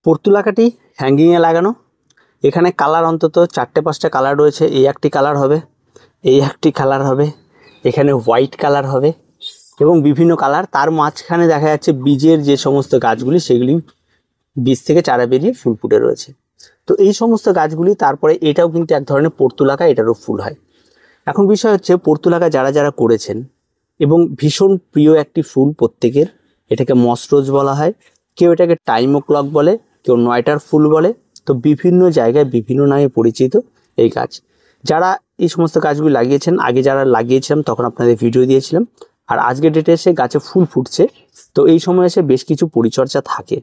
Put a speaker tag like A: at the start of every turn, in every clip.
A: পর্তুলাকাটি হ্যাঙ্গিংয়ে লাগানো। এখানে কালার অন্তত 4-5টা কালার রয়েছে। এই একটি কালার হবে, এই একটি কালার হবে, এখানে হোয়াইট কালার হবে এবং বিভিন্ন কালার। তার মাঝখানে দেখা যাচ্ছে বীজের যে সমস্ত গাছগুলি সেগুলি বীজ থেকে চারা বেরিয়ে ফুল ফুটে রয়েছে। তো এই সমস্ত গাছগুলি, তারপরে এটাও কিন্তু এক ধরনের পর্তুলাকা, এটারও ফুল হয়। এখন বিষয় হচ্ছে পর্তুলাকা যারা যারা করেছেন এবং ভীষণ প্রিয় একটি ফুল প্রত্যেকের, এটাকে মসরোজ বলা হয়, কেউ এটাকে টাইম ও ক্লক বলে, কেউ নয়টার ফুল বলে। তো বিভিন্ন জায়গায় বিভিন্ন নামে পরিচিত এই গাছ। যারা এই সমস্ত গাছগুলি লাগিয়েছেন, আগে যারা লাগিয়েছিলাম তখন আপনাদের ভিডিও দিয়েছিলাম, আর আজকের ডেটে এসে গাছে ফুল ফুটছে। তো এই সময় এসে বেশ কিছু পরিচর্যা থাকে।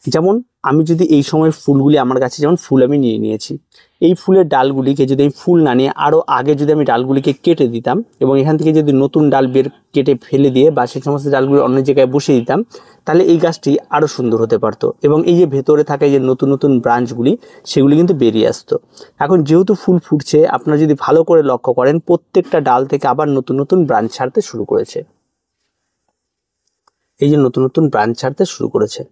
A: যেমন আমি যদি এই সময়ের ফুলগুলি, আমার কাছে যেমন ফুল আমি নিয়ে নিয়েছি, এই ফুলের ডালগুলিকে যদি আমি ফুল না নিয়ে আরও আগে যদি আমি ডালগুলিকে কেটে দিতাম এবং এখান থেকে যদি নতুন ডাল কেটে ফেলে দিয়ে বা সেই সমস্ত ডালগুলি অন্য জায়গায় বসিয়ে দিতাম, তাহলে এই গাছটি আরও সুন্দর হতে পারতো এবং এই যে ভেতরে থাকে যে নতুন নতুন ব্রাঞ্চগুলি সেগুলি কিন্তু বেরিয়ে আসতো। এখন যেহেতু ফুল ফুটছে, আপনারা যদি ভালো করে লক্ষ্য করেন, প্রত্যেকটা ডাল থেকে আবার নতুন নতুন ব্রাঞ্চ ছাড়তে শুরু করেছে। এই যে নতুন নতুন ব্রাঞ্চ ছাড়তে শুরু করেছে,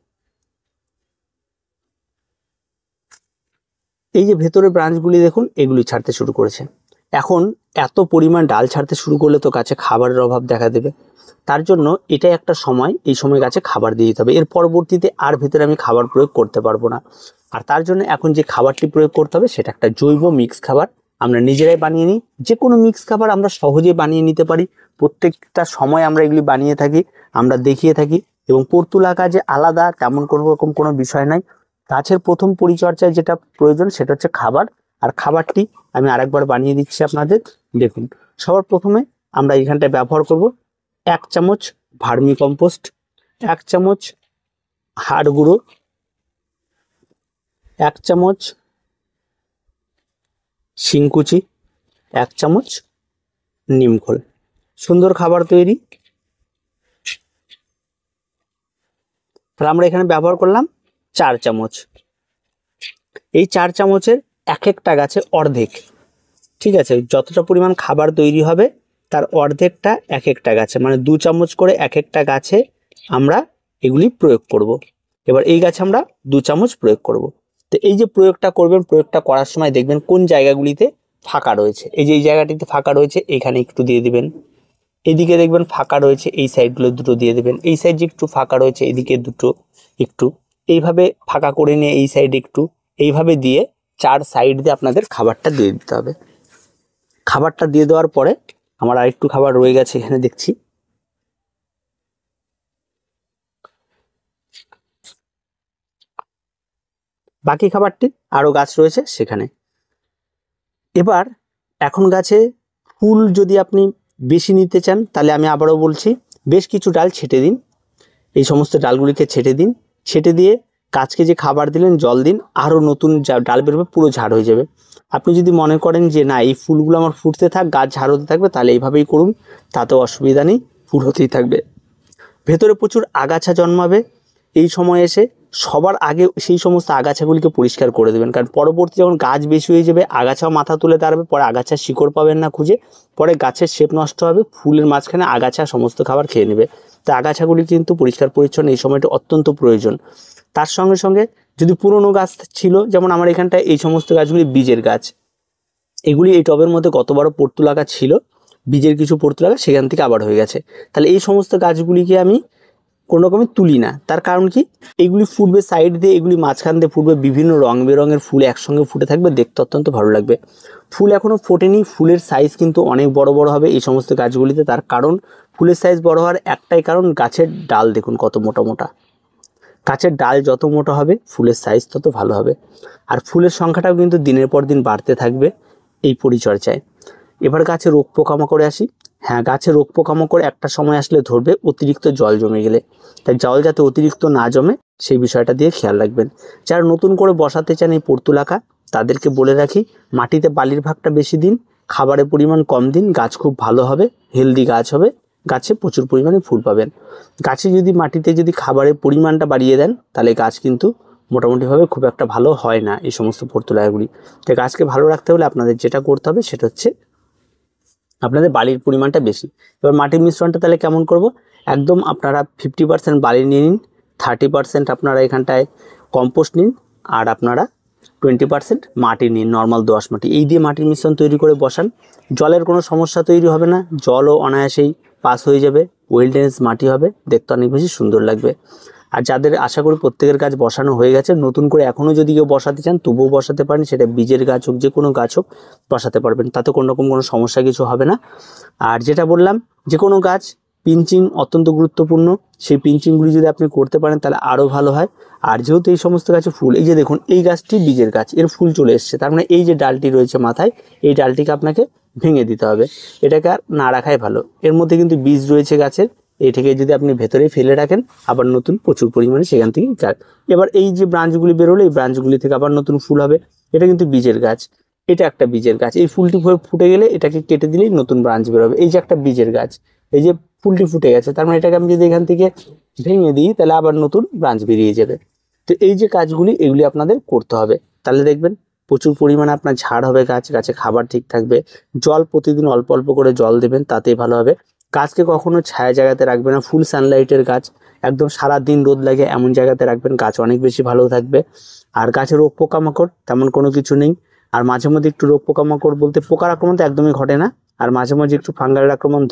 A: এই যে ভেতরে ব্রাঞ্চগুলি দেখুন, এগুলি ছাড়তে শুরু করেছে। এখন এত পরিমাণ ডাল ছাড়তে শুরু করলে তো গাছে খাবারের অভাব দেখা দেবে। তার জন্য এটাই একটা সময়, এই সময় গাছে খাবার দিয়ে দিতে হবে। এর পরবর্তীতে আর ভেতরে আমি খাবার প্রয়োগ করতে পারবো না। আর তার জন্য এখন যে খাবারটি প্রয়োগ করতে হবে সেটা একটা জৈব মিক্স খাবার। আমরা নিজেরাই বানিয়ে নিই। যে কোনো মিক্স খাবার আমরা সহজে বানিয়ে নিতে পারি। প্রত্যেকটা সময় আমরা এগুলি বানিয়ে থাকি, আমরা দেখিয়ে থাকি। এবং পর্তুলাকা যে আলাদা তেমন কোনো রকম কোনো বিষয় নাই। গাছের প্রথম পরিচর্যায় যেটা প্রয়োজন সেটা হচ্ছে খাবার। আর খাবারটি আমি আরেকবার বানিয়ে দিচ্ছি আপনাদের। দেখুন, সবার প্রথমে আমরা এখানটায় ব্যবহার করব 1 চামচ ভার্মি কম্পোস্ট, 1 চামচ হাড় গুঁড়ো, 1 চামচ শিংকুচি, 1 চামচ নিমখোল। সুন্দর খাবার তৈরি। তাহলে আমরা এখানে ব্যবহার করলাম 4 চামচ। এই 4 চামচের এক একটা গাছে অর্ধেক, ঠিক আছে? যতটা পরিমাণ খাবার তৈরি হবে তার অর্ধেকটা এক একটা গাছে, মানে 2 চামচ করে এক একটা গাছে আমরা এগুলি প্রয়োগ করব। এবার এই গাছে আমরা 2 চামচ প্রয়োগ করব। তো এই যে প্রয়োগটা করবেন, প্রয়োগটা করার সময় দেখবেন কোন জায়গাগুলিতে ফাঁকা রয়েছে। এই যে এই জায়গাটিতে ফাঁকা রয়েছে, এখানে একটু দিয়ে দিবেন। এদিকে দেখবেন ফাঁকা রয়েছে, এই সাইডগুলো দুটো দিয়ে দেবেন। এই সাইড যে একটু ফাঁকা রয়েছে, এদিকে দুটো একটু, এইভাবে ফাঁকা করে নিয়ে এই সাইড একটু, এইভাবে দিয়ে 4 সাইড দিয়ে আপনাদের খাবারটা দিয়ে দিতে হবে। খাবারটা দিয়ে দেওয়ার পরে আমার আরেকটু খাবার রয়ে গেছে এখানে দেখছি, বাকি খাবারটি আরও গাছ রয়েছে সেখানে। এবার এখন গাছে ফুল যদি আপনি বেশি নিতে চান, তাহলে আমি আবারও বলছি, বেশ কিছু ডাল ছেটে দিন। এই সমস্ত ডালগুলিকে ছেটে দিন। ছেটে দিয়ে গাছকে যে খাবার দিলেন, জল দিন, আরও নতুন ডাল বেরোবে, পুরো ঝাড় হয়ে যাবে। আপনি যদি মনে করেন যে না, এই ফুলগুলো আমার ফুটতে থাক, গাছ ঝাড় হতে থাকবে, তাহলে এইভাবেই করুন, তাতেও অসুবিধা নেই, ফুল হতেই থাকবে। ভেতরে প্রচুর আগাছা জন্মাবে। এই সময় এসে সবার আগে সেই সমস্ত আগাছাগুলিকে পরিষ্কার করে দেবেন, কারণ পরবর্তী যখন গাছ বেশি হয়ে যাবে, আগাছাও মাথা তুলে দাঁড়াবে, পরে আগাছার শিকড় পাবেন না খুঁজে, পরে গাছের শেপ নষ্ট হবে, ফুলের মাঝখানে আগাছা সমস্ত খাবার খেয়ে নেবে। তো আগাছাগুলি কিন্তু পরিষ্কার পরিচ্ছন্ন এই সময়টা অত্যন্ত প্রয়োজন। তার সঙ্গে সঙ্গে যদি পুরনো গাছ ছিল, যেমন আমার এখানটায় এই সমস্ত গাছগুলি বীজের গাছ, এগুলি এই টবের মধ্যে গতবারও পর্তুলাকা ছিল, বীজের কিছু পর্তুলাকা সেখান থেকে আবার হয়ে গেছে। তাহলে এই সমস্ত গাছগুলিকে আমি কোনো রকমে তুলি না। তার কারণ কি, এগুলি ফুটবে সাইড দিয়ে, এগুলি মাঝখান দিয়ে ফুটবে, বিভিন্ন রং বেরঙের ফুল একসঙ্গে ফুটে থাকবে, দেখতে অত্যন্ত ভালো লাগবে। ফুল এখনও ফোটেনি, ফুলের সাইজ কিন্তু অনেক বড় বড় হবে এই সমস্ত গাছগুলিতে। তার কারণ, ফুলের সাইজ বড় হওয়ার একটাই কারণ, গাছের ডাল দেখুন কত মোটা মোটা। গাছের ডাল যত মোটা হবে ফুলের সাইজ তত ভালো হবে। আর ফুলের সংখ্যাটাও কিন্তু দিনের পর দিন বাড়তে থাকবে এই পরিচর্যায়। এবার গাছে রোগ পোকামাকড়ে আসি। হ্যাঁ, গাছে রোগ পোকামাকড় একটা সময় আসলে ধরবে, অতিরিক্ত জল জমে গেলে। তাই জল যাতে অতিরিক্ত না জমে সেই বিষয়টা দিয়ে খেয়াল রাখবেন। যারা নতুন করে বসাতে চান এই পর্তুলাকা, তাদেরকে বলে রাখি, মাটিতে বালির ভাগটা বেশি দিন, খাবারের পরিমাণ কম দিন, গাছ খুব ভালো হবে, হেলদি গাছ হবে, গাছে প্রচুর পরিমাণে ফুল পাবেন। গাছে যদি মাটিতে যদি খাবারের পরিমাণটা বাড়িয়ে দেন, তাহলে গাছ কিন্তু মোটামুটিভাবে খুব একটা ভালো হয় না এই সমস্ত পর্তুলাকাগুলি। তাই গাছকে ভালো রাখতে হলে আপনাদের যেটা করতে হবে সেটা হচ্ছে আপনাদের বালির পরিমাণটা বেশি। এবার মাটির মিশ্রণটা তাহলে কেমন করব, একদম আপনারা 50% বালি নিয়ে নিন, 30% আপনারা এখানটায় কম্পোস্ট নিন আর আপনারা 20% মাটি নিন, নর্মাল দোআঁশ মাটি, এই দিয়ে মাটির মিশ্রণ তৈরি করে বসান। জলের কোনো সমস্যা তৈরি হবে না, জলও অনায়াসেই পাস হয়ে যাবে, ওয়েল ড্রেনেজ মাটি হবে, দেখতে অনেক বেশি সুন্দর লাগবে। আর যাদের আশা করি প্রত্যেকের গাছ বসানো হয়ে গেছে, নতুন করে এখনও যদি কেউ বসাতে চান তবুও বসাতে পারেন, সেটা বীজের গাছ হোক যে কোনো গাছ হোক বসাতে পারবেন, তাতে কোনো রকম কোনো সমস্যা কিছু হবে না। আর যেটা বললাম, যে কোনো গাছ পিঞ্চিং অত্যন্ত গুরুত্বপূর্ণ, সেই পিঞ্চিংগুলি যদি আপনি করতে পারেন তাহলে আরও ভালো হয়। আর যেহেতু এই সমস্ত গাছে ফুল, এই যে দেখুন এই গাছটি বীজের গাছ, এর ফুল চলে এসছে, তার মানে এই যে ডালটি রয়েছে মাথায়, এই ডালটিকে আপনাকে ভেঙে দিতে হবে, এটাকে আর না রাখাই ভালো। এর মধ্যে কিন্তু বীজ রয়েছে গাছের, এটাকে যদি আপনি ভেতরে ফেলে রাখেন আবার নতুন প্রচুর পরিমাণে সেখান থেকে এবার এই যে ব্রাঞ্চগুলি বেরোলো, এই ব্রাঞ্চগুলি থেকে আবার নতুন ফুল হবে, এটা কিন্তু বীজের গাছ, এটা একটা বীজের গাছ, এই ফুলটি ফুটে গেলে এটাকে কেটে দিলেই নতুন ব্রাঞ্চ বেরোবে। এই যে একটা বীজের গাছ, এই যে ফুলটি ফুটে গেছে, তার মানে এটাকে আমি যদি এখান থেকে ভেঙে দিই তাহলে আবার নতুন ব্রাঞ্চ বেরিয়ে যাবে। তো এই যে কাজগুলি এগুলি আপনাদের করতে হবে, তাহলে দেখবেন প্রচুর পরিমাণে আপনার ঝাড় হবে, গাছে খাবার ঠিক থাকবে। জল প্রতিদিন অল্প অল্প করে জল দেবেন, তাতেই ভালো হবে। গাছকে কখনো ছায়া জায়গাতে রাখবেন না, ফুল সানলাইটের গাছ, একদম সারা দিন রোদ লাগে এমন জায়গাতে রাখবেন, গাছ অনেক বেশি ভালো থাকবে। আর গাছের রোগ পোকামাকড় তেমন কোনো কিছু নেই। আর মাঝে মধ্যে একটু রোগ পোকামাকড় বলতে পোকার আক্রমণ তো একদমই ঘটে না, আর মাঝে মাঝে একটু ফাঙ্গালের আক্রমণ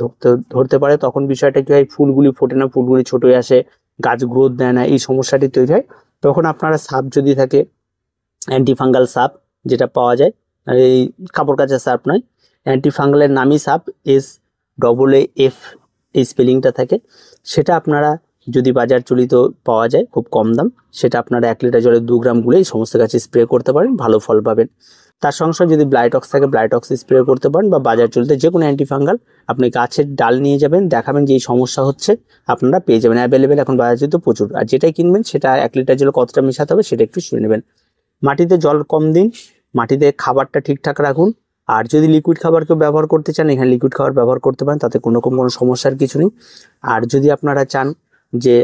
A: ধরতে পারে, তখন বিষয়টা কি হয়, ফুলগুলি ফোটে না, ফুলগুলি ছোট হয়ে আসে, গাছ গ্রোথ দেয় না, এই সমস্যাটি তৈরি হয়। তখন আপনারা সাপ যদি থাকে, অ্যান্টিফাঙ্গাল সাপ যেটা পাওয়া যায়, এই কাপড় কাচার সাপ নয়, অ্যান্টিফাঙ্গালের নামই সাপ, SAAF এই স্পেলিংটা থাকে, সেটা আপনারা যদি বাজার চলিত পাওয়া যায় খুব কম দাম, সেটা আপনারা 1 লিটার জলে 2 গ্রাম গুলে এই সমস্ত গাছে স্প্রে করতে পারেন, ভালো ফল পাবেন। তার সঙ্গে সঙ্গে যদি ব্লাইটক্স থাকে ব্লাইটক্স স্প্রে করতে পারেন, বা বাজার চলতে যে কোনো অ্যান্টিফাঙ্গাল আপনি গাছের ডাল নিয়ে যাবেন, দেখাবেন যে এই সমস্যা হচ্ছে, আপনারা পেয়ে যাবেন, অ্যাভেলেবেল এখন বাজার চলতে প্রচুর। আর যেটাই কিনবেন সেটা 1 লিটার জলে কতটা মেশাতে হবে সেটা একটু শুনে নেবেন। মাটিতে জল কম দিন, মাটিতে খাবারটা ঠিকঠাক রাখুন। আর যদি লিকুইড খাবার কেউ ব্যবহার করতে চান, এখানে লিকুইড খাবার ব্যবহার করতে পারেন, তাতে কোনো রকম কোনো সমস্যার কিছু নেই। আর যদি আপনারা চান যে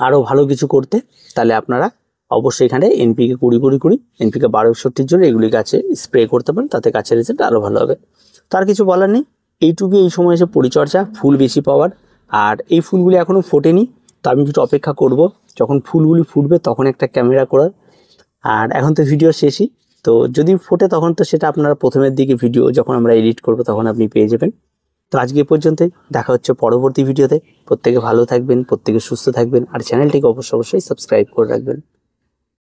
A: আরও ভালো কিছু করতে, তাহলে আপনারা অবশ্যই এখানে NPK 20-20-20, NPK 12-61 জন্য এগুলি গাছে স্প্রে করতে পারেন, তাতে গাছের রেজাল্ট আরও ভালো হবে। তার কিছু বলার নেই, এইটুকুই এই সময় এসে পরিচর্যা, ফুল বেশি পাওয়ার। আর এই ফুলগুলি এখনও ফোটেনি, তো আমি কিছু অপেক্ষা করব, যখন ফুলগুলি ফুটবে তখন একটা ক্যামেরা করার। আর এখন তো ভিডিও শেষই, তো যদি ফোটে তখন তো সেটা আপনারা প্রথমের দিকে ভিডিও যখন আমরা এডিট করব তখন আপনি পেয়ে যাবেন। তো আজকে পর্যন্তই, দেখা হচ্ছে পরবর্তী ভিডিওতে। প্রত্যেকে ভালো থাকবেন, প্রত্যেকে সুস্থ থাকবেন, আর চ্যানেলটিকে অবশ্যই সাবস্ক্রাইব করে রাখবেন।